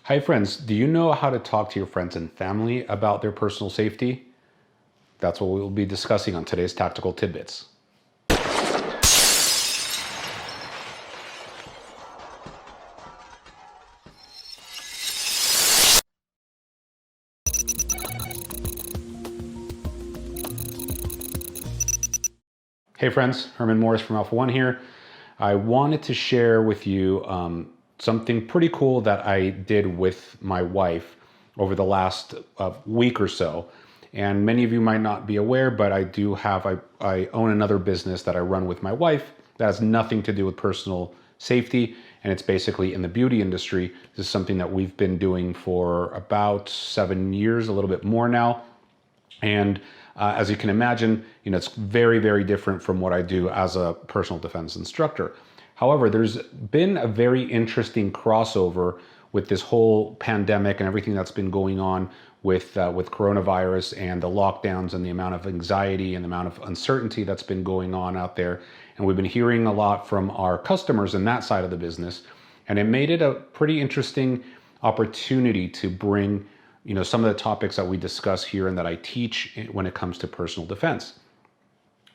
Hi friends, do you know how to talk to your friends and family about their personal safety? That's what we will be discussing on today's Tactical Tidbits. Hey friends, Herman Morris from Alpha One here. I wanted to share with you something pretty cool that I did with my wife over the last week or so. And many of you might not be aware, but I own another business that I run with my wife that has nothing to do with personal safety. And it's basically in the beauty industry. This is something that we've been doing for about 7 years, a little bit more now. And as you can imagine, it's very, very different from what I do as a personal defense instructor. However, there's been a very interesting crossover with this whole pandemic and everything that's been going on with coronavirus and the lockdowns and the amount of anxiety and the amount of uncertainty that's been going on out there. And we've been hearing a lot from our customers in that side of the business. And it made it a pretty interesting opportunity to bring some of the topics that we discuss here and that I teach when it comes to personal defense.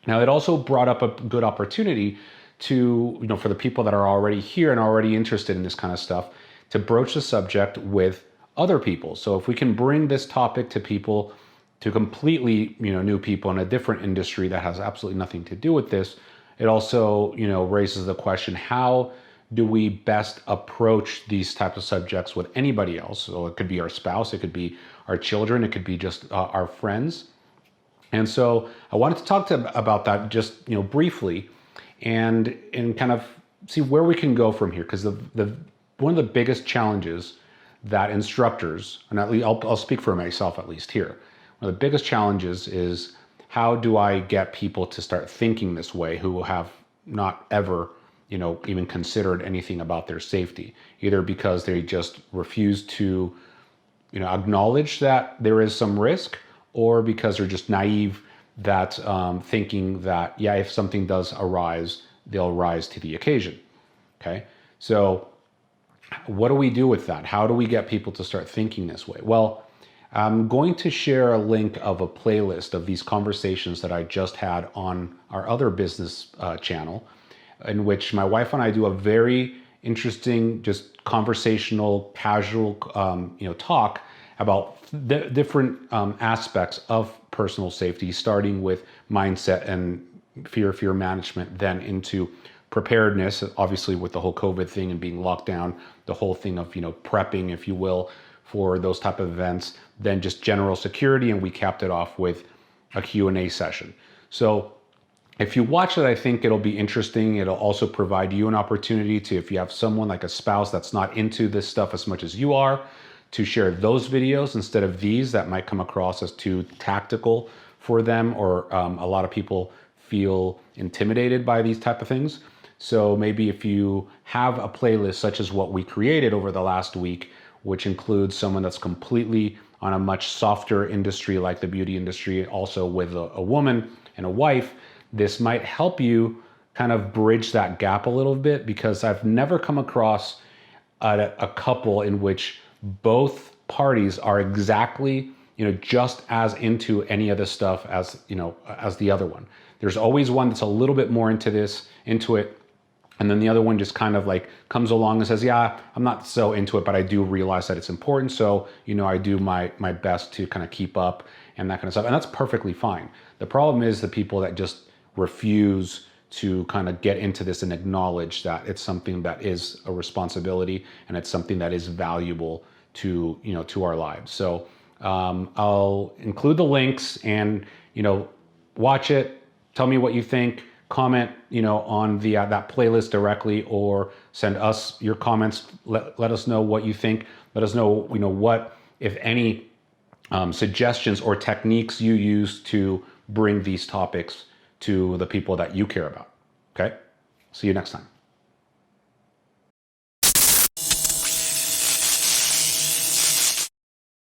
Now, it also brought up a good opportunity to, for the people that are already here and already interested in this kind of stuff, to broach the subject with other people. So if we can bring this topic to people, to completely, new people in a different industry that has absolutely nothing to do with this, it also, raises the question, how do we best approach these types of subjects with anybody else? So it could be our spouse, it could be our children, it could be just our friends. And so I wanted to talk about that just briefly and kind of see where we can go from here, because one of the biggest challenges that instructors, and at least I'll speak for myself at least here, one of the biggest challenges is, how do I get people to start thinking this way who have not ever even considered anything about their safety, either because they just refuse to, acknowledge that there is some risk, or because they're just naive that thinking that, yeah, if something does arise, they'll rise to the occasion. Okay. So what do we do with that? How do we get people to start thinking this way? Well, I'm going to share a link of a playlist of these conversations that I just had on our other business channel, in which my wife and I do a very interesting, just conversational, casual, talk about the different aspects of personal safety, starting with mindset and fear management, then into preparedness, obviously with the whole COVID thing and being locked down, the whole thing of, prepping, if you will, for those type of events, then just general security, and we capped it off with a Q&A session. So if you watch it, I think it'll be interesting. It'll also provide you an opportunity to, if you have someone like a spouse that's not into this stuff as much as you are, to share those videos instead of these that might come across as too tactical for them, or a lot of people feel intimidated by these type of things. So maybe if you have a playlist such as what we created over the last week, which includes someone that's completely on a much softer industry like the beauty industry, also with a woman and a wife, this might help you kind of bridge that gap a little bit, because I've never come across a couple in which both parties are exactly, just as into any of this stuff as, as the other one. There's always one that's a little bit more into it. And then the other one just kind of like comes along and says, yeah, I'm not so into it, but I do realize that it's important. So, I do my best to kind of keep up and that kind of stuff. And that's perfectly fine. The problem is the people that just refuse to kind of get into this and acknowledge that it's something that is a responsibility and it's something that is valuable to, to our lives. So I'll include the links and, watch it. Tell me what you think. Comment, on the that playlist directly, or send us your comments. Let us know what you think. Let us know, what, if any, suggestions or techniques you use to bring these topics to the people that you care about. Okay? See you next time.